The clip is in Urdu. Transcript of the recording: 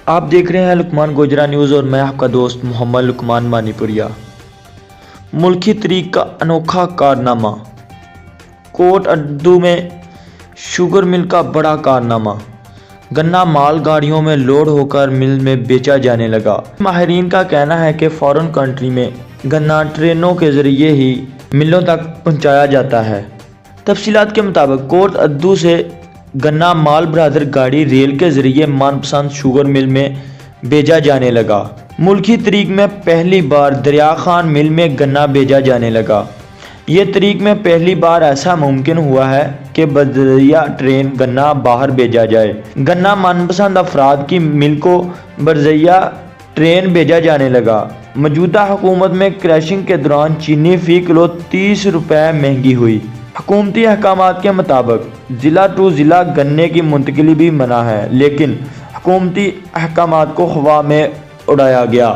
آپ دیکھ رہے ہیں لقمان گوجرا نیوز اور میں آپ کا دوست محمد لقمان مانی پوریا۔ ملکی طریق کا انوکھا کارنامہ، کوٹ اڈو میں شوگر مل کا بڑا کارنامہ، گنا مال گاڑیوں میں لوڈ ہو کر مل میں بیچا جانے لگا۔ ماہرین کا کہنا ہے کہ فارن کنٹری میں گنا ٹرینوں کے ذریعے ہی ملوں تک پہنچایا جاتا ہے۔ تفصیلات کے مطابق کوٹ اڈو سے گنا مال بردار گاڑی ریل کے ذریعے من پسند شوگر مل میں بھیجا جانے لگا۔ ملکی طریق میں پہلی بار دریا خان مل میں گنا بھیجا جانے لگا۔ یہ طریق میں پہلی بار ایسا ممکن ہوا ہے کہ بذریعہ ٹرین گنا باہر بھیجا جائے۔ گنا من پسند افراد کی مل کو بذریعہ ٹرین بھیجا جانے لگا۔ موجودہ حکومت میں کریشنگ کے دوران چینی فی کلو 30 روپے مہنگی ہوئی۔ حکومتی احکامات کے مطابق ضلع ٹو ضلع گنے کی منتقلی بھی منع ہے، لیکن حکومتی احکامات کو ہوا میں اڑایا گیا۔